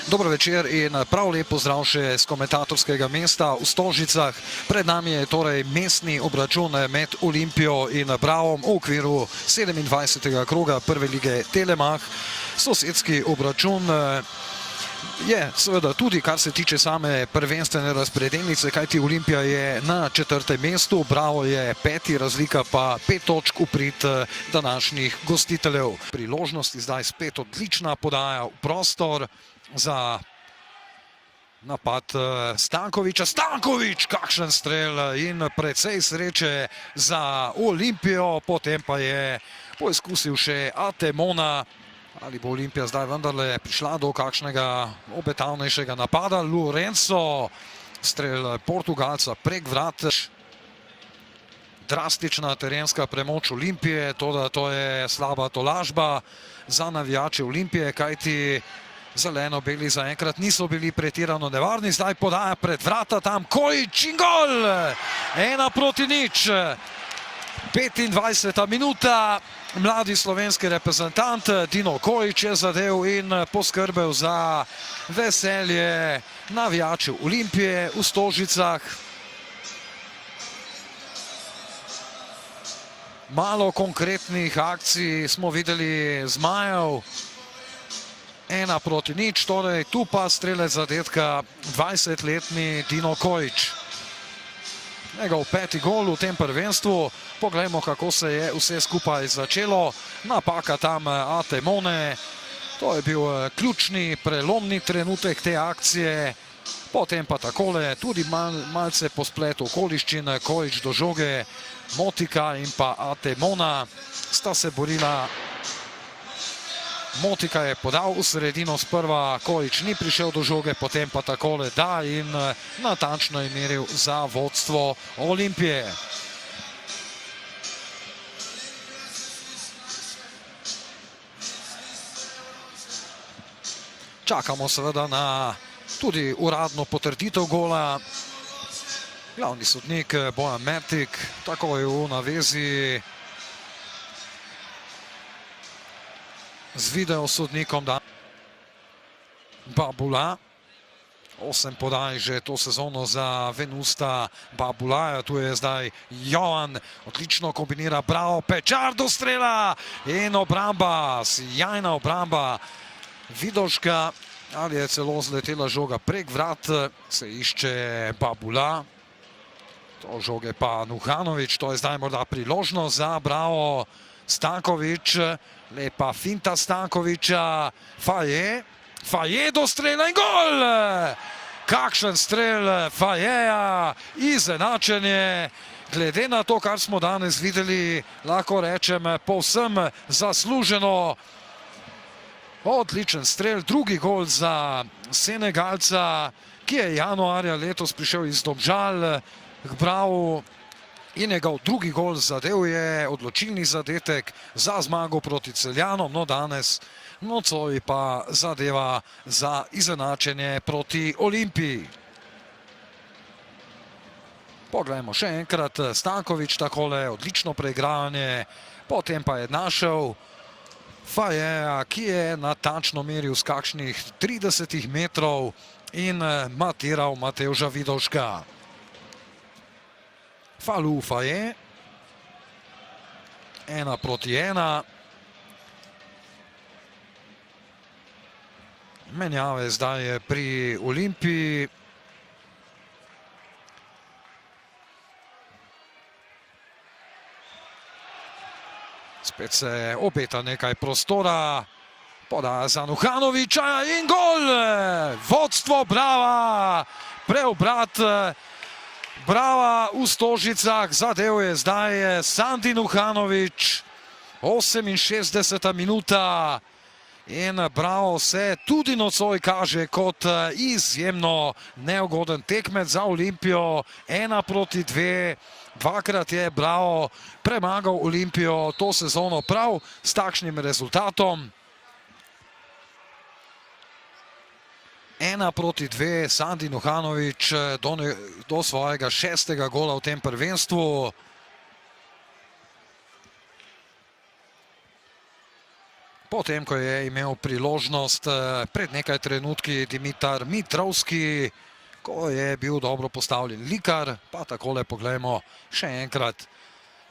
Dobro večer in prav lep pozdrav še z komentatorskega mesta v Stožicah. Pred nami je torej mestni obračun med Olimpijo in Bravom v okviru 27. kroga prve lige Telemach. Sosedski obračun je seveda tudi, kar se tiče same prvenstvene razpredelnice, kajti Olimpija je na 4. mestu, Bravo je 5., razlika pa 5 točk v prid današnjih gostiteljev. Priložnosti zdaj spet odlična podaja v prostor za napad Stankoviča. Stankovič, kakšen strel in precej sreče za Olimpijo, potem pa je poizkusil še Atemona. Ali bo Olimpija zdaj vendarle prišla do kakšnega obetavnejšega napada? Lourenço, strel Portugalca prek vrat. Drastična terenska premoč Olimpije, to je slaba tolažba za navijače Olimpije, kajti zeleno-beli zaenkrat niso bili pretirano nevarni. Zdaj podaja pred vrata, tam Kojić in gol! 1:0. 25. minuta. Mladi slovenski reprezentant Dino Kojić je zadev in poskrbel za veselje navijačev Olimpije v Stožicah. Malo konkretnih akcij smo videli zmajev. 1:0, torej tu pa strelec zadetka 20-letni Dino Kojić. Njegov 5. gol v tem prvenstvu. Poglejmo, kako se je vse skupaj začelo. Napaka tam Atemone. To je bil ključni, prelomni trenutek te akcije. Potem pa takole, tudi malce po spletu okoliščin, Kojić do žoge, Motika in pa Atemona sta se borila. Motika je podal v sredino sprva, Kojić ni prišel do žoge, potem pa takole da in natančno je meril za vodstvo Olimpije. Čakamo seveda na tudi uradno potrditev gola. Glavni sodnik Bojan Mertik, tako je v navezi z video sodnikom Babula. 8 podaj že to sezono za Venusta Babulaja. Tu je zdaj Jovan, odlično kombinira, Bravo, Pečar do strela in obramba, sjajna obramba Vidoška. Ali je celo zletela žoga prek vrat, se išče Babula. To žoge pa Nuhanović, to je zdaj morda priložnost za Bravo. Stankovič, lepa finta Stankoviča, Faje do strela in gol! Kakšen strel Fajeja, izenačenje. Glede na to, kar smo danes videli, lahko rečem povsem zasluženo. Odličen strel, drugi gol za Senegalca, ki je januarja letos prišel iz Domžal k Bravu. In njegov drugi gol zadev je odločilni zadetek za zmago proti Celjanom, no danes nocoj pa zadeva za izenačenje proti Olimpiji. Poglejmo še enkrat, Stankovič takole, odlično preigravanje, potem pa je našel Fajeja, ki je natančno meril z kakšnih 30 metrov in matiral Matevža Vidovška. Falou Faje, 1:1. Menjave zdaj pri Olimpiji. Spet se obeta nekaj prostora. Podaja za Nuhanoviča in gol! Vodstvo Brava, preobrat Brava v Stožicah, zadev je zdaj Sandi Nuhanović, 68. minuta in Bravo se tudi nocoj kaže kot izjemno neugoden tekmec za Olimpijo. 1:2, dvakrat je Bravo premagal Olimpijo to sezono prav s takšnim rezultatom. 1:2, Sandi Nuhanović do svojega 6. gola v tem prvenstvu. Potem, ko je imel priložnost pred nekaj trenutki Dimitar Mitrovski, ko je bil dobro postavljen Likar, pa takole poglejmo še enkrat.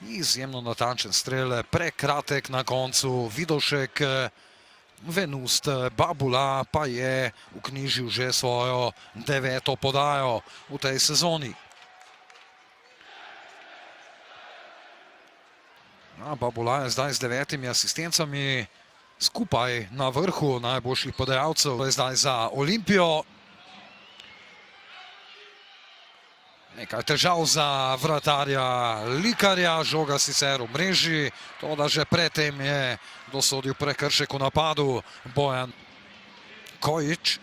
Izjemno natančen strel, prekratek na koncu, Vidošek, Venust, Babula pa je vknjižil že svojo 9. podajo v tej sezoni. Babula je zdaj z 9 asistencami skupaj na vrhu najboljših podajalcev. To je zdaj za Olimpijo. Nekaj težav za vratarja Likarja, žoga sicer v mreži, to da že predtem je dosodil prekršek v napadu Bojan Kojič.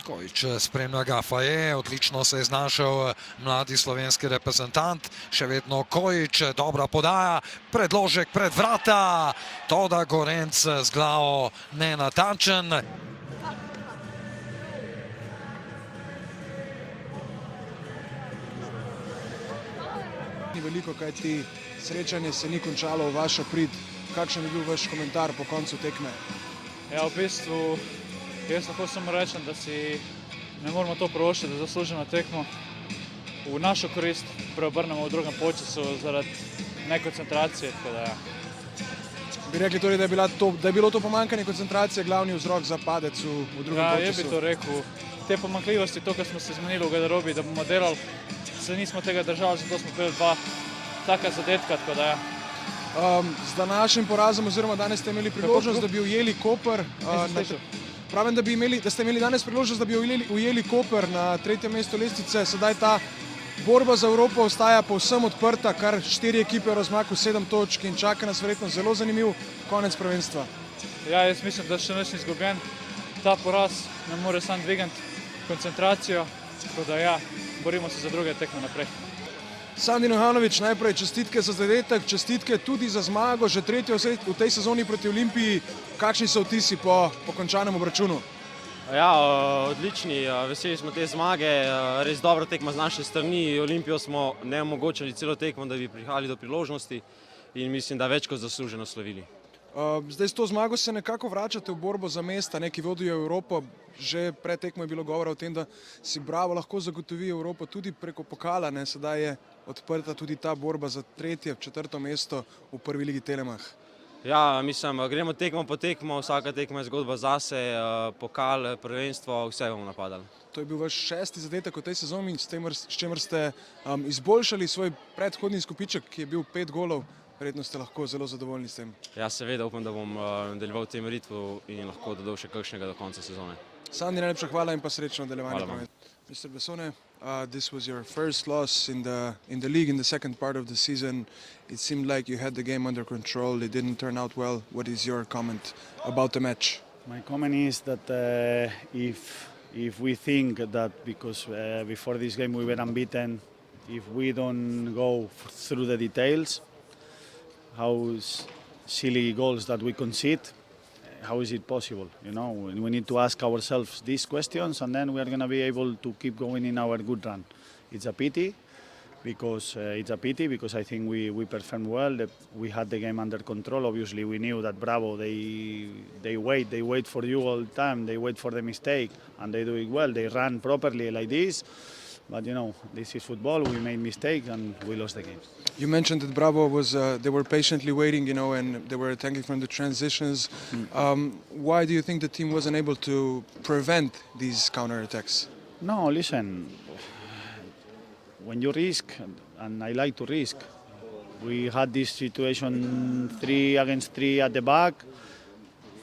Kojič spremlja ga Faje, odlično se je znašel mladi slovenski reprezentant, še vedno Kojič, dobra podaja, predložek pred vrata, to da Gorenc z glavo nenatančen. Ni veliko, kaj ti srečanje se ni končalo v vašo prid. Kakšen je bil vaš komentar po koncu tekme? Ja, v bistvu, jaz lahko samo rečem, da si ne moramo to privoščiti, da zaslužimo tekmo v našo korist preobrnemo v drugem polčasu zaradi nekoncentracije, tako da ja. Bi rekli torej, da je bilo to pomanjkanje koncentracije glavni vzrok za padec v drugem polčasu? Ja, jaz bi to rekel. Te pomanjkljivosti, to, kar smo se zmenili v garderobi, da bomo delali, se nismo tega držali, zato smo peli 2 taka zadetka, tako da ja. Z današnjim porazom oziroma danes ste imeli priložnost, da bi ujeli Koper. Pravim, da ste imeli danes priložnost, da bi ujeli Koper na 3. mestu lestvice. Sedaj ta borba za Evropo ostaja povsem odprta, kar 4 ekipe v razmaku 7 točk in čaka nas verjetno zelo zanimiv konec prvenstva. Ja, jaz mislim, da še nič ni izgubljen. Ta poraz ne more sam dvigati koncentracijo, tako da ja, borimo se za druge tekme naprej. Sandi Nohanović, najprej čestitke za zadetek, čestitke tudi za zmago, že 3. v tej sezoni proti Olimpiji. Kakšni so vtisi po končanem obračunu? Ja, odlični, veseli smo te zmage, res dobro tekma z naše strani. Olimpijo smo neomogočili celo tekmo, da bi prihajali do priložnosti in mislim, da več kot zasluženo slovili. Zdaj s to zmago se nekako vračate v borbo za mesta, ki vodijo Evropo. Že pred tekmo je bilo govora o tem, da si Bravo lahko zagotovi Evropo tudi preko pokala. Sedaj je odprta tudi ta borba za 3., 4. mesto v prvi ligi Telemach. Ja, mislim, gremo tekmo po tekmo, vsaka tekma je zgodba zase, pokal, prvenstvo, vse bomo napadali. To je bil vaš 6. zadetek v tej sezoni, s čimer ste izboljšali svoj predhodni izkupiček, ki je bil 5 golov. Verjetno ste lahko zelo zadovoljni s tem. Ja, seveda upam, da bom nadaljeval v tem ritmu in lahko dodal še kakšnega do konca sezone. Sandi, najlepša hvala in pa srečno nadaljevanje. Hvala vam. Mr. Bessone, this was your first loss in the league in the second part of the season. It seemed like you had the game under control. It didn't turn out well. What is your comment about the match? My comment is that if we think that because before this game we were unbeaten, if we don't go through the details, how silly goals that we concede, how is it possible? You know, we need to ask ourselves these questions, and then we are going to be able to keep going in our good run. It's a pity because I think we performed well. We had the game under control. Obviously, we knew that Bravo they wait for you all the time. They wait for the mistake, and they do it well. They run properly like this. But you know, this is football. We made mistakes and we lost the game. You mentioned that Bravo they were patiently waiting, you know, and they were attacking from the transitions. Why do you think the team wasn't able to prevent these counterattacks? No, listen. When you risk, and I like to risk, we had this situation 3 against 3 at the back.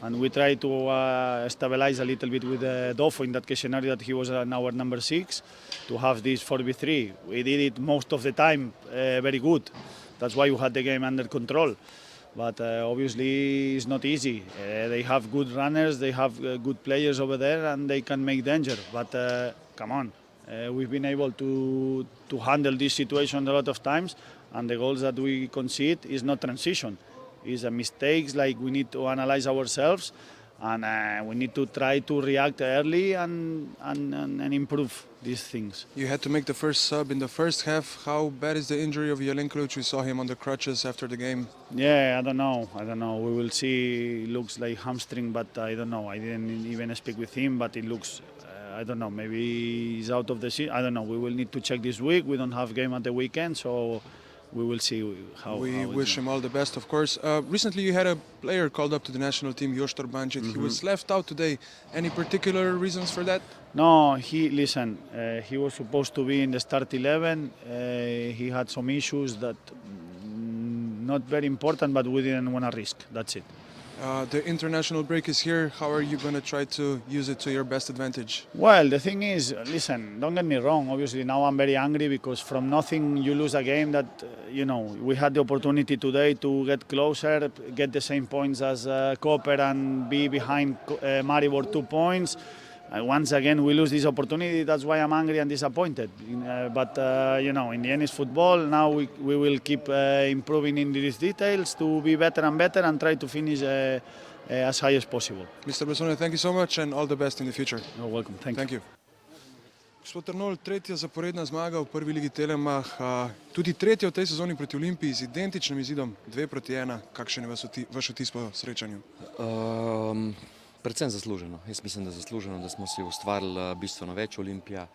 And we try to stabilize a little bit with Dofo in that case scenario that he was our number 6 to have this 4v3. We did it most of the time very good. That's why we had the game under control. But obviously it's not easy. They have good runners, they have good players over there and they can make danger. But come on, we've been able to handle this situation a lot of times, and the goals that we concede is not transition. Is mistakes, like we need to analyze ourselves And we need to try to react early and improve these things. You had to make the first sub in the first half. How bad is the injury of Jelenkovic? We saw him on the crutches after the game. Yeah, I don't know. We will see. It looks like hamstring, but I don't know. I didn't even speak with him, but it looks, I don't know. Maybe he's out of the season. I don't know. We will need to check this week. We don't have game at the weekend, so we will see how. We wish him all the best, of course. Recently, you had a player called up to the national team, Jostor Bančić. He was left out today. Any particular reasons for that? No, he was supposed to be in the start 11. He had some issues that not very important, but we didn't want to risk. That's it. The international break is here. How are you going to try to use it to your best advantage? Well, the thing is, listen, don't get me wrong. Obviously, now I'm very angry because from nothing you lose a game that, we had the opportunity today to get closer, get the same points as Koper and be behind Maribor 2 points. Once again, we lose this opportunity. That's why I'm angry and disappointed. But in the end, it's football. Now we will keep improving in these details to be better and try to finish as high as possible. Mr. Bessone, thank you so much and all the best in the future. You're welcome. Thank you. Gospod Trnol, tretja zaporedna zmaga v prvi ligi Telemach, tudi tretja v tej sezoni proti Olimpiji z identičnim izidom 2-1. Kakšen je vaš vtis po srečanju? Predvsem zasluženo. Jaz mislim, da zasluženo, da smo si ustvarili bistveno več. Olimpija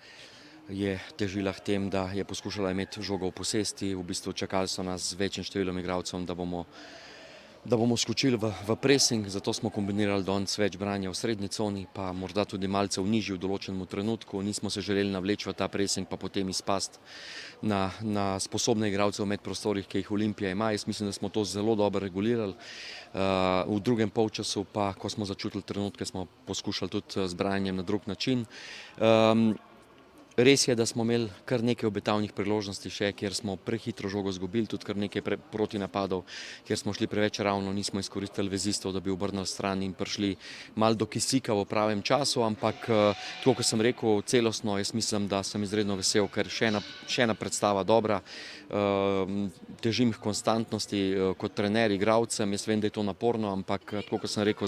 je težila k tem, da je poskušala imeti žogo v posesti. V bistvu čakali so nas z večjim številom igralcev, da bomo skočili v pressing, zato smo kombinirali danes več branja v srednji coni, pa morda tudi malce v nižji v določenem trenutku. Nismo se želeli navleči v ta pressing, pa potem izpasti na sposobne igralce v medprostorih, ki jih Olimpija ima. Jaz mislim, da smo to zelo dobro regulirali. V drugem polčasu pa, ko smo začutili trenutke, smo poskušali tudi z branjem na drug način. Res je, da smo imeli kar nekaj obetavnih priložnosti še, kjer smo prehitro žogo izgubili, tudi kar nekaj protinapadov, kjer smo šli preveč ravno, nismo izkoristili vezistov, da bi obrnili stran in prišli malo do kisika v pravem času, ampak tako, kot sem rekel, celostno, jaz mislim, da sem izredno vesel, ker še ena predstava dobra, težim k konstantnosti kot trener igralcem, jaz vem, da je to naporno, ampak tako, kot sem rekel,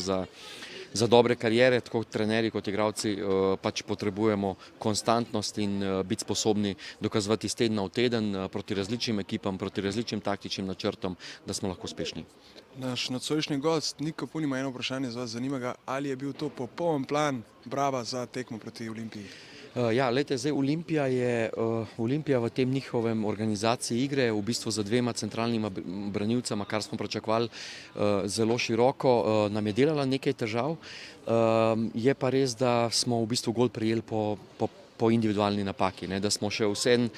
za dobre karijere, tako trenerji kot igralci, pač potrebujemo konstantnost in biti sposobni dokazovati iz tedna v teden proti različnim ekipam, proti različnim taktičnim načrtom, da smo lahko uspešni. Naš nocojšnji gost Nik Kapun ima eno vprašanje za vas. Zanima ga, ali je bil to popoln plan Brava za tekmo proti Olimpiji? Ja, lejte, zdaj Olimpija v tem njihovem organizaciji igre, v bistvu za dvema centralnima branilcama, kar smo pričakovali zelo široko, nam je delala nekaj težav. Je pa res, da smo v bistvu gol prijeli po individualni napaki, da smo še vsem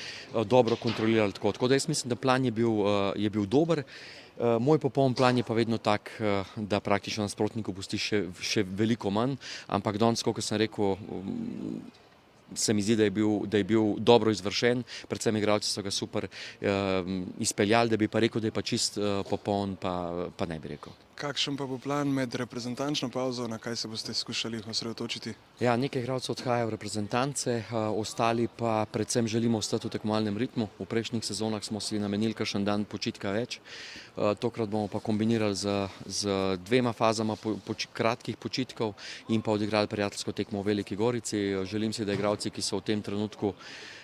dobro kontrolirali tako. Da jaz mislim, da plan je bil dober. Moj popoln plan je pa vedno tak, da praktično nasprotniku pusti še veliko manj, ampak danes, kot sem rekel, se mi zdi, da je bil dobro izvršen, predvsem igralci so ga super izpeljali, da bi pa rekel, da je pa čist popoln, pa ne bi rekel. Kakšen pa bo plan med reprezentančno pauzo, na kaj se boste skušali osredotočiti? Ja, nekaj igralcev odhaja v reprezentance, ostali pa predvsem želimo ostati v tekmovalnem ritmu. V prejšnjih sezonah smo si namenili kakšen dan počitka več. Tokrat bomo pa kombinirali z dvema fazama kratkih počitkov in pa odigrali prijateljsko tekmo v Veliki Gorici. Želim si, da igralci, ki so v tem trenutku,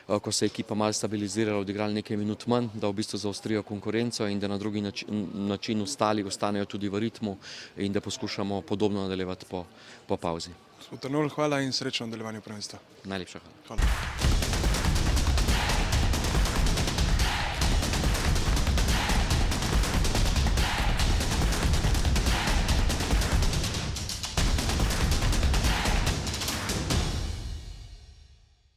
ko se je ekipa malo stabilizirala, odigrali nekaj minut manj, da v bistvu zaostrijo konkurenco in da na drugi način ostanejo tudi v ritmu in da poskušamo podobno nadaljevati po pauzi. Gospod Trnol, hvala in srečno v nadaljevanju prvenstva. Najlepša hvala. Hvala.